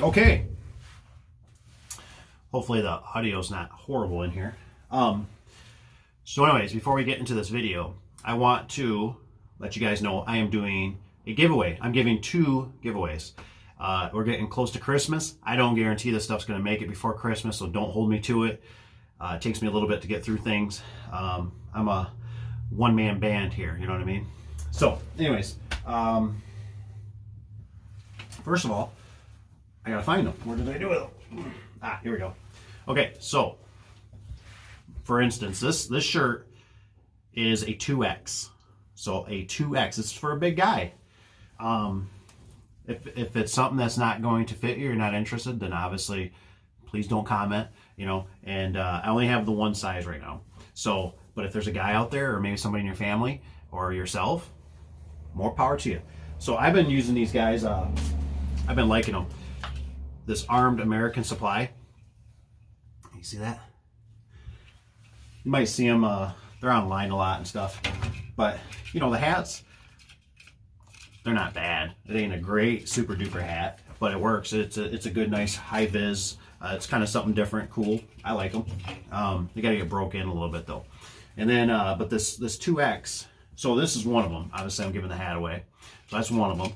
Okay. Hopefully the audio's not horrible in here. So anyways, before we get into this video, I want to let you guys know I am doing a giveaway. I'm giving 2 giveaways. We're getting close to Christmas. I don't guarantee this stuff's going to make it before Christmas, so don't hold me to it. It takes me a little bit to get through things. I'm a one-man band here, you know what I mean? So anyways, first of all, I gotta find them. Where did I do it? Ah, here we go. Okay, so for instance, this shirt is a 2X. So a 2X. It's for a big guy. If it's something that's not going to fit you, you're not interested, then obviously please don't comment, you know. And I only have the one size right now. So, but if there's a guy out there, or maybe somebody in your family or yourself, more power to you. So I've been using these guys. I've been liking them. This Armed American Supply. You see that? You might see them. They're online a lot and stuff. But you know, the hats, they're not bad. It ain't a great super duper hat, but it works. It's a good, nice high vis. It's kind of something different, cool. I like them. They gotta get broke in a little bit though. And then, but this 2X. So this is one of them. Obviously, I'm giving the hat away. So that's one of them.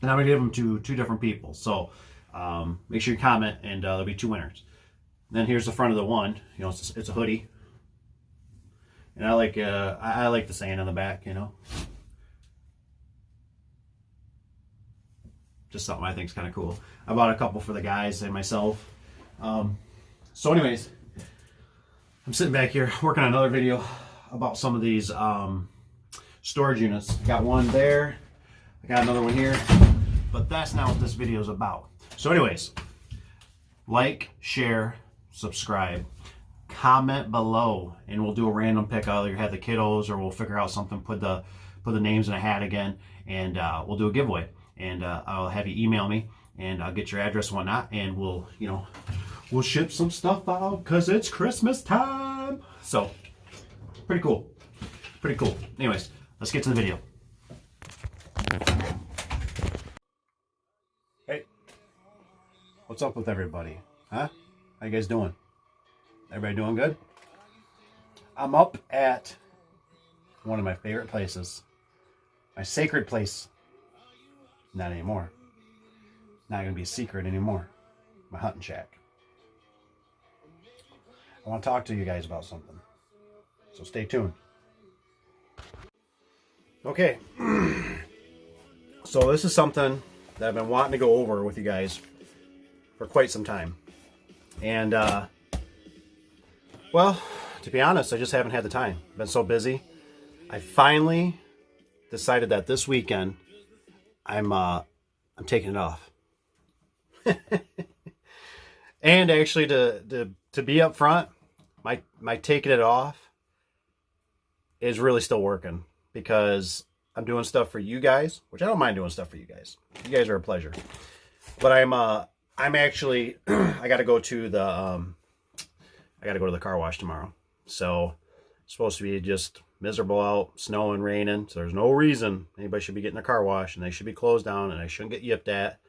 And I'm gonna give them to 2 different people. So make sure you comment, and there'll be 2 winners. And then here's the front of the one. You know, it's a hoodie. And I like the saying on the back, you know. Just something I think is kind of cool. I bought a couple for the guys and myself. So anyways, I'm sitting back here working on another video about some of these storage units. Got one there. I got another one here. But that's not what this video is about. So anyways, like, share, subscribe. Comment below, and we'll do a random pick. Either have the kiddos, or we'll figure out something. Put the names in a hat again, and we'll do a giveaway. And I'll have you email me, and I'll get your address and whatnot, and we'll ship some stuff out because it's Christmas time. So pretty cool, pretty cool. Anyways, let's get to the video. Hey, what's up with everybody? Huh? How you guys doing? Everybody doing good? I'm up at one of my favorite places. My sacred place. Not anymore. Not going to be a secret anymore. My hunting shack. I want to talk to you guys about something. So stay tuned. Okay. So this is something that I've been wanting to go over with you guys for quite some time. And, well, to be honest, I just haven't had the time. I've been so busy. I finally decided that this weekend I'm taking it off. And actually, to be up front, my taking it off is really still working, because I'm doing stuff for you guys, which I don't mind doing stuff for you guys. You guys are a pleasure. But I'm actually I got to go to the car wash tomorrow. So it's supposed to be just miserable out, snowing, raining. So there's no reason anybody should be getting a car wash, and they should be closed down, and I shouldn't get yipped at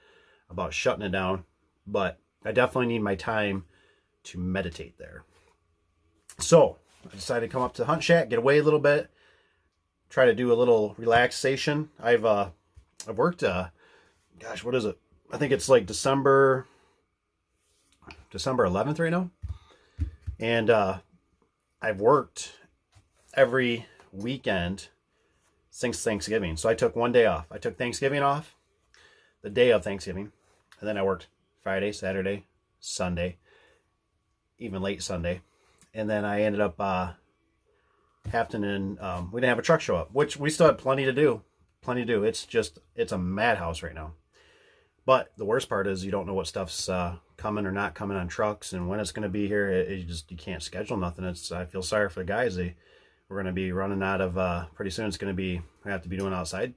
about shutting it down. But I definitely need my time to meditate there. So I decided to come up to the Hunt Shack, get away a little bit, try to do a little relaxation. I've worked, gosh, what is it? I think it's like December 11th right now. And I've worked every weekend since Thanksgiving. So I took one day off. I took Thanksgiving off, the day of Thanksgiving. And then I worked Friday, Saturday, Sunday, even late Sunday. And then I ended up having to, we didn't have a truck show up, which we still had plenty to do. It's a madhouse right now. But the worst part is you don't know what stuff's coming or not coming on trucks, and when it's going to be here. You can't schedule nothing. I feel sorry for the guys. We're going to be running out of, pretty soon it's going to be, we have to be doing outside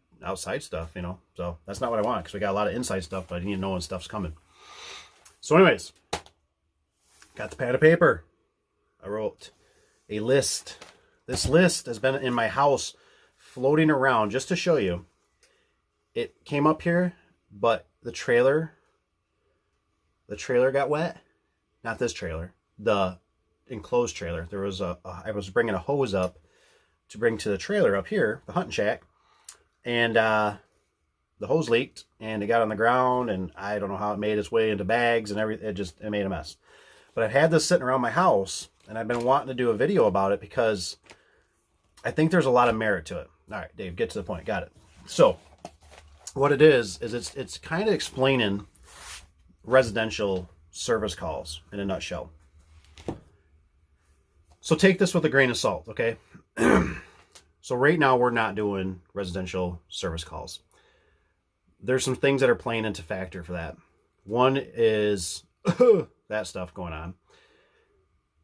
stuff, you know. So that's not what I want, because we got a lot of inside stuff, but I need to know when stuff's coming. So anyways, got the pad of paper. I wrote a list. This list has been in my house floating around just to show you. It came up here, but the trailer the trailer got wet. Not this trailer, the enclosed trailer. There was I was bringing a hose up to bring to the trailer up here, the hunting shack, and the hose leaked and it got on the ground, and I don't know how it made its way into bags and everything. It made a mess. But I've had this sitting around my house, and I've been wanting to do a video about it because I think there's a lot of merit to it. All right, Dave, get to the point. Got it. So what it is it's kind of explaining residential service calls in a nutshell. So take this with a grain of salt, okay? So right now we're not doing residential service calls. There's some things that are playing into factor for that. One is that stuff going on.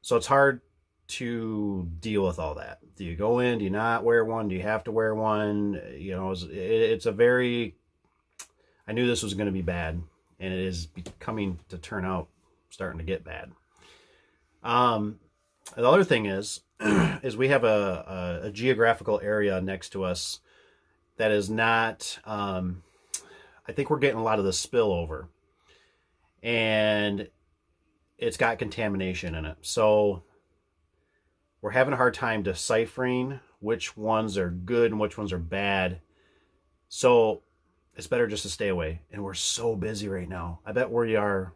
So it's hard to deal with all that. Do you go in? Do you not wear one? Do you have to wear one? You know, it's a very... I knew this was going to be bad, and it is coming to turn out starting to get bad. The other thing is we have a geographical area next to us that is not... I think we're getting a lot of the spillover, and it's got contamination in it. So we're having a hard time deciphering which ones are good and which ones are bad. So it's better just to stay away. And we're so busy right now. I bet we're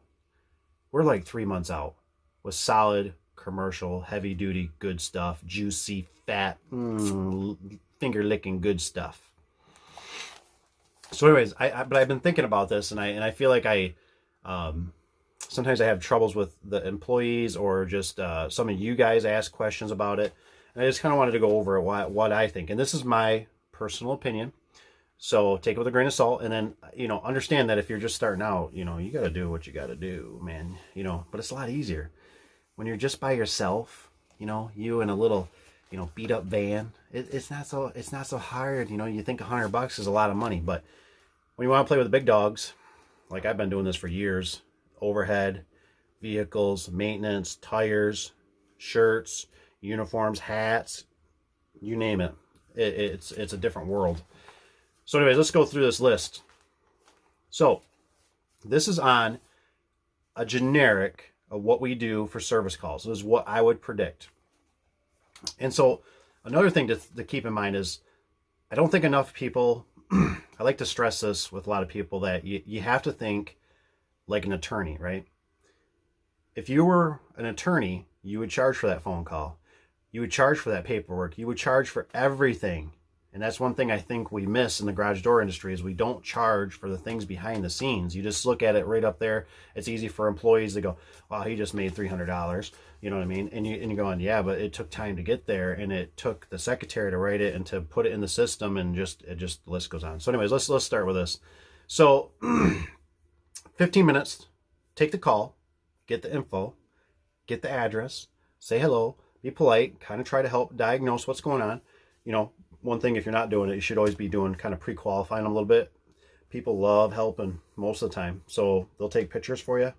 like 3 months out with solid commercial, heavy duty, good stuff, juicy, fat, finger licking good stuff. So anyways, but I've been thinking about this, and I feel like sometimes I have troubles with the employees, or just some of you guys ask questions about it, and I just kind of wanted to go over what I think. And this is my personal opinion, so take it with a grain of salt, and then, you know, understand that if you're just starting out, you know, you got to do what you got to do, man, you know. But it's a lot easier when you're just by yourself, you know, you in a little, you know, beat up van. It's not so hard, you know. You think $100 is a lot of money, but when you want to play with the big dogs, like I've been doing this for years, overhead, vehicles, maintenance, tires, shirts, uniforms, hats, you name it. It's a different world. So anyways, let's go through this list. So this is on a generic of what we do for service calls. This is what I would predict. And so another thing to keep in mind is, I don't think enough people, I like to stress this with a lot of people, that you have to think like an attorney, right? If you were an attorney, you would charge for that phone call. You would charge for that paperwork. You would charge for everything. And that's one thing I think we miss in the garage door industry, is we don't charge for the things behind the scenes. You just look at it right up there. It's easy for employees to go, wow, he just made $300. You know what I mean? And you're going, yeah, but it took time to get there, and it took the secretary to write it and to put it in the system, and the list goes on. So anyways, let's start with this. So 15 minutes, take the call, get the info, get the address, say hello, be polite, kind of try to help diagnose what's going on. You know, one thing, if you're not doing it, you should always be doing kind of pre-qualifying them a little bit. People love helping most of the time. So they'll take pictures for you.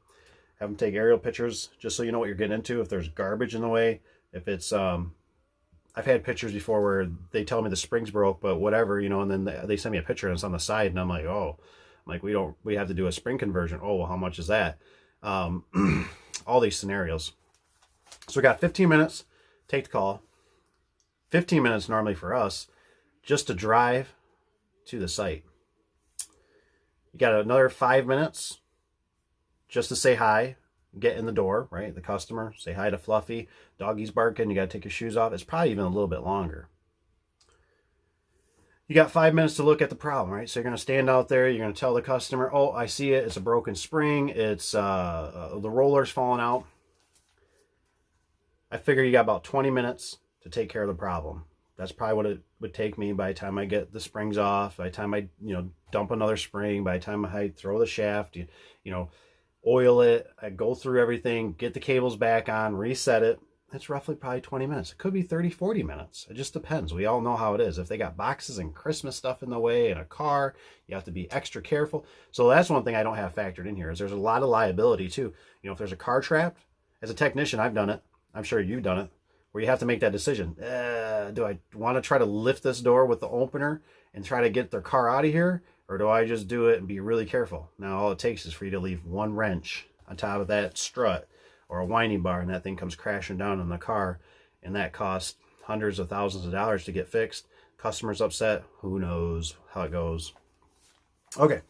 Have them take aerial pictures just so you know what you're getting into. If there's garbage in the way, if it's, I've had pictures before where they tell me the springs broke, but whatever, you know, and then they send me a picture and it's on the side, and I'm like, oh, we have to do a spring conversion. Oh, well, how much is that? All these scenarios. So we got 15 minutes, take the call. 15 minutes normally for us just to drive to the site. You got another 5 minutes just to say hi, get in the door, right? The customer, say hi to Fluffy, doggy's barking, you got to take your shoes off. It's probably even a little bit longer. You got 5 minutes to look at the problem, right? So you're going to stand out there, you're going to tell the customer, oh, I see it, it's a broken spring, it's the roller's falling out. I figure you got about 20 minutes to take care of the problem. That's probably what it would take me by the time I get the springs off, by the time I, you know, dump another spring, by the time I throw the shaft, you know, oil it, I go through everything, get the cables back on, reset it. That's roughly probably 20 minutes. It could be 30, 40 minutes. It just depends. We all know how it is. If they got boxes and Christmas stuff in the way in a car, you have to be extra careful. So that's one thing I don't have factored in here, is there's a lot of liability too. You know, if there's a car trapped, as a technician, I've done it. I'm sure you've done it, where you have to make that decision. Do I want to try to lift this door with the opener and try to get their car out of here? Or do I just do it and be really careful? Now, all it takes is for you to leave one wrench on top of that strut or a winding bar, and that thing comes crashing down in the car, and that costs hundreds of thousands of dollars to get fixed. Customer's upset. Who knows how it goes? Okay.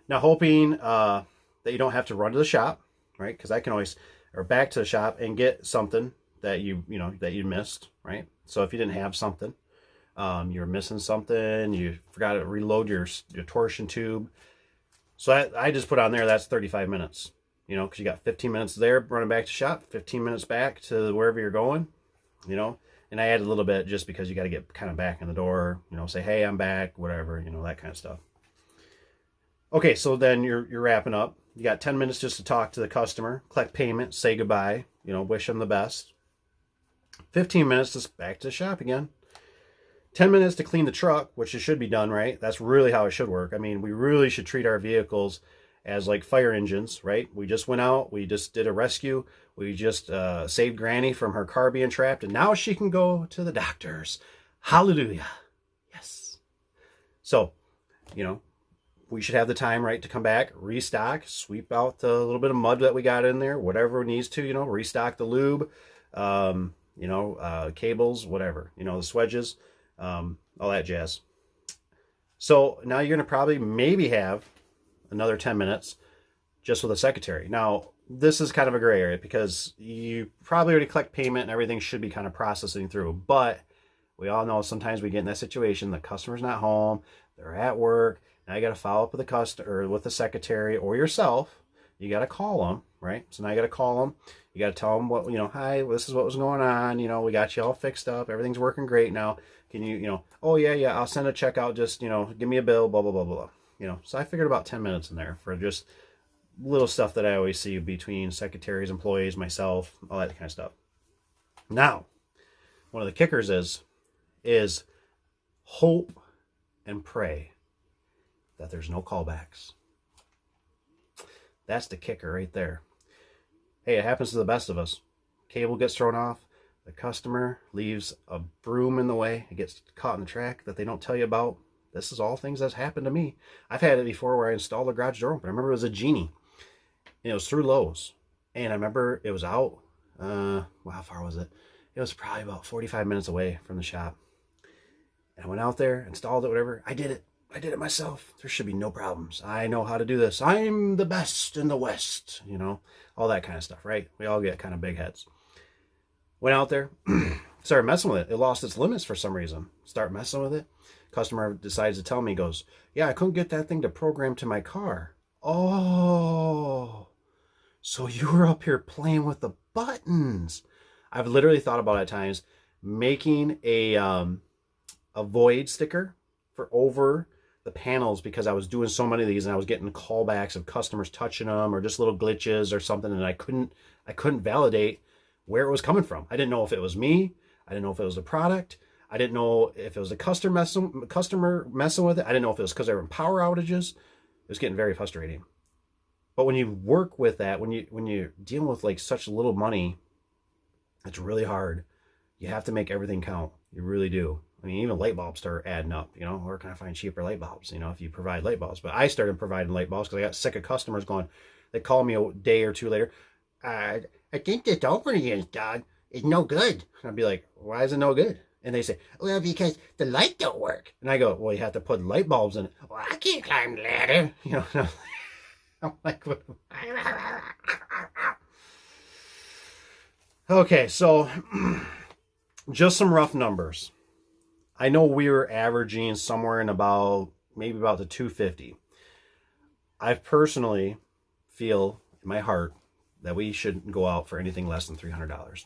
Now, hoping that you don't have to run to the shop, right? Because I can always, or back to the shop and get something that you missed, right? So if you didn't have something, you're missing something, you forgot to reload your torsion tube. So I just put on there, that's 35 minutes, because you got 15 minutes there running back to shop, 15 minutes back to wherever you're going, and I added a little bit just because you got to get kind of back in the door, say, hey, I'm back, whatever, that kind of stuff. Okay, so then you're wrapping up. You got 10 minutes just to talk to the customer, collect payment, say goodbye, wish them the best. 15 minutes just back to the shop again. 10 minutes to clean the truck, which it should be done, right? That's really how it should work. I mean, we really should treat our vehicles as like fire engines, right? We just went out, we just did a rescue, we just saved Granny from her car being trapped, and now she can go to the doctors. Hallelujah. Yes. So, we should have the time, right, to come back, restock, sweep out the little bit of mud that we got in there, whatever it needs to, restock the lube, cables, whatever, the swedges, all that jazz. So now you're going to probably maybe have another 10 minutes just with a secretary. Now, this is kind of a gray area because you probably already collect payment and everything should be kind of processing through, but we all know sometimes we get in that situation, the customer's not home, they're at work. Now you got to follow up with the customer or with the secretary or yourself. You got to call them, right? So now you got to call them. You got to tell them what, hi, this is what was going on. We got you all fixed up. Everything's working great now. Can you, oh yeah, I'll send a check out. Just, give me a bill, blah, blah, blah, blah. So I figured about 10 minutes in there for just little stuff that I always see between secretaries, employees, myself, all that kind of stuff. Now, one of the kickers is hope and pray that there's no callbacks. That's the kicker right there. Hey, it happens to the best of us. Cable gets thrown off. The customer leaves a broom in the way. It gets caught in the track that they don't tell you about. This is all things that's happened to me. I've had it before where I installed the garage door open. I remember it was a Genie. And it was through Lowe's. And I remember it was out. Well, how far was it? It was probably about 45 minutes away from the shop. And I went out there, installed it, whatever. I did it myself. There should be no problems. I know how to do this. I'm the best in the West, all that kind of stuff, right? We all get kind of big heads. Went out there, started messing with it. It lost its limits for some reason. Start messing with it. Customer decides to tell me, goes, yeah, I couldn't get that thing to program to my car. Oh, so you were up here playing with the buttons. I've literally thought about at times making a void sticker for over the panels because I was doing so many of these and I was getting callbacks of customers touching them or just little glitches or something, and I couldn't validate where it was coming from. I didn't know if it was me. I didn't know if it was the product. I didn't know if it was the customer messing with it. I didn't know if it was because there were power outages. It was getting very frustrating. But when you work with that, when you're dealing with like such little money, it's really hard. You have to make everything count. You really do. I mean, even light bulbs start adding up, where can I find cheaper light bulbs, if you provide light bulbs. But I started providing light bulbs because I got sick of customers going, they call me a day or two later, I think this opening is done. It's no good. And I'd be like, why is it no good? And they say, well, because the light don't work. And I go, well, you have to put light bulbs in it. Well, I can't climb the ladder. I'm like, what? Okay, so just some rough numbers. I know we were averaging somewhere in maybe about the 250. I personally feel in my heart that we shouldn't go out for anything less than $300.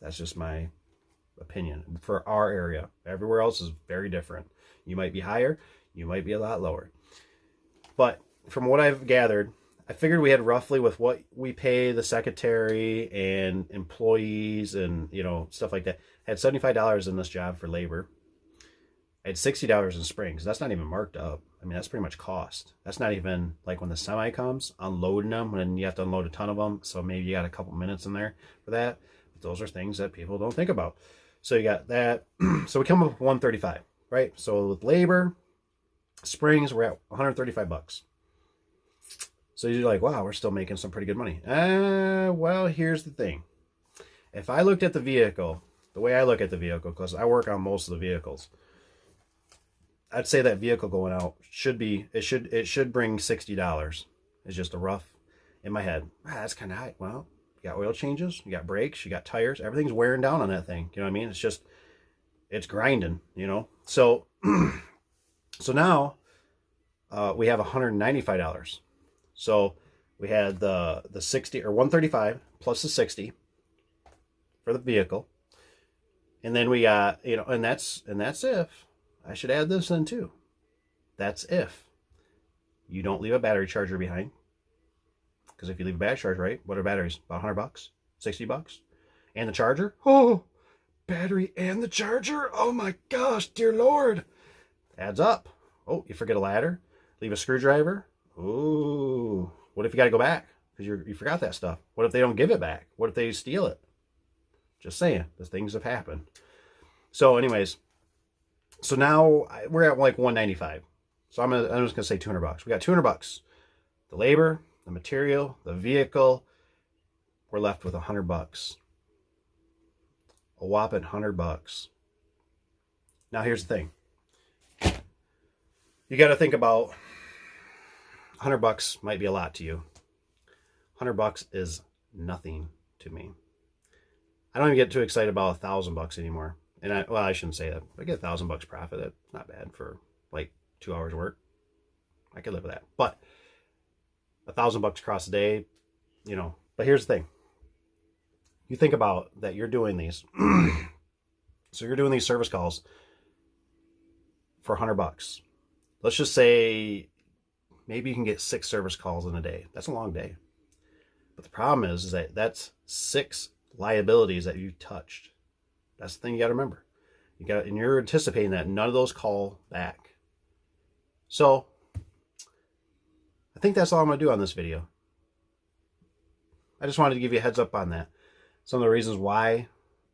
That's just my opinion for our area. Everywhere else is very different. You might be higher, you might be a lot lower. But from what I've gathered, I figured we had roughly with what we pay the secretary and employees and, stuff like that. I had $75 in this job for labor. I had $60 in springs. That's not even marked up. I mean, that's pretty much cost. That's not even like when the semi comes, unloading them, when you have to unload a ton of them. So maybe you got a couple minutes in there for that. But those are things that people don't think about. So you got that. So we come up with 135, right? So with labor, springs, we're at $135. So you're like, wow, we're still making some pretty good money. Well, here's the thing. If I looked at the vehicle, the way I look at the vehicle, because I work on most of the vehicles, I'd say that vehicle going out should bring $60. It's just a rough in my head. That's kind of high. Well, you got oil changes, you got brakes, you got tires, everything's wearing down on that thing. You know what I mean? It's grinding, you know? So, so now we have $195. So we had the 60 or 135 plus the 60 for the vehicle. And then we got, you know, and that's if, I should add this in too. That's if you don't leave a battery charger behind. Because if you leave a battery charger, right? What are batteries? About $100, $60? And the charger? Oh, battery and the charger? Oh my gosh, dear Lord. Adds up. Oh, you forget a ladder? Leave a screwdriver? Ooh. What if you got to go back? Because you forgot that stuff. What if they don't give it back? What if they steal it? Just saying. The things have happened. So anyways, so now we're at like 195. So I'm just going to say $200. We got $200. The labor, the material, the vehicle, we're left with $100. A whopping $100. Now here's the thing. You got to think about $100 might be a lot to you. $100 is nothing to me. I don't even get too excited about $1,000 anymore. And I shouldn't say that. I get $1,000 profit. That's not bad for like 2 hours work. I could live with that. But $1,000 across the day, you know. But here's the thing. You think about that you're doing these. So you're doing these service calls for $100. Let's just say maybe you can get 6 service calls in a day. That's a long day. But the problem is that that's 6 liabilities that you touched. That's the thing you got to remember. And you're anticipating that none of those call back. So I think that's all I'm going to do on this video. I just wanted to give you a heads up on that. Some of the reasons why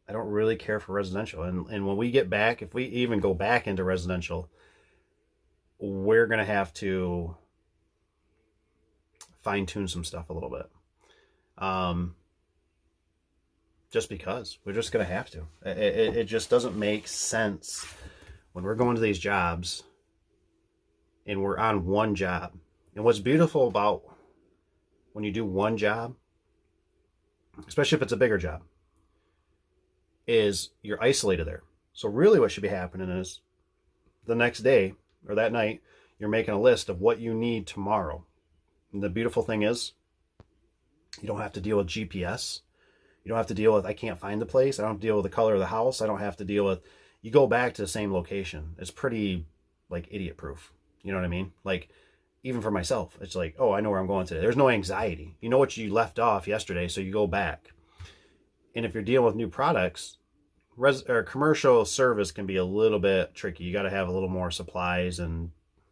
I don't really care for residential. And when we get back, if we even go back into residential, we're going to have to fine-tune some stuff a little bit. Just because. We're just going to have to. It just doesn't make sense when we're going to these jobs and we're on one job. And what's beautiful about when you do one job, especially if it's a bigger job, is you're isolated there. So really what should be happening is the next day or that night, you're making a list of what you need tomorrow. And the beautiful thing is you don't have to deal with GPS. You don't have to deal with, I can't find the place. I don't have to deal with the color of the house. I don't have to deal with, you go back to the same location. It's pretty like idiot proof. You know what I mean? Like even for myself, it's like, oh, I know where I'm going today. There's no anxiety. You know what you left off yesterday, so you go back. And if you're dealing with new products, or commercial service can be a little bit tricky. You got to have a little more supplies, and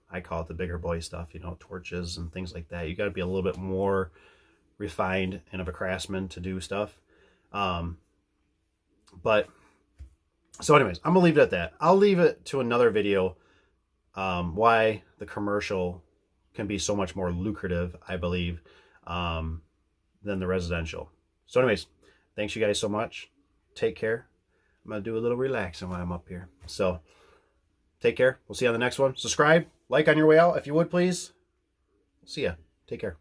I call it the bigger boy stuff, you know, torches and things like that. You got to be a little bit more refined and of a craftsman to do stuff. But so anyways, I'm gonna leave it at that. I'll leave it to another video, why the commercial can be so much more lucrative, I believe, than the residential. So anyways, thanks you guys so much. Take care. I'm gonna do a little relaxing while I'm up here. So take care. We'll see you on the next one. Subscribe, like on your way out if you would, please. See ya. Take care.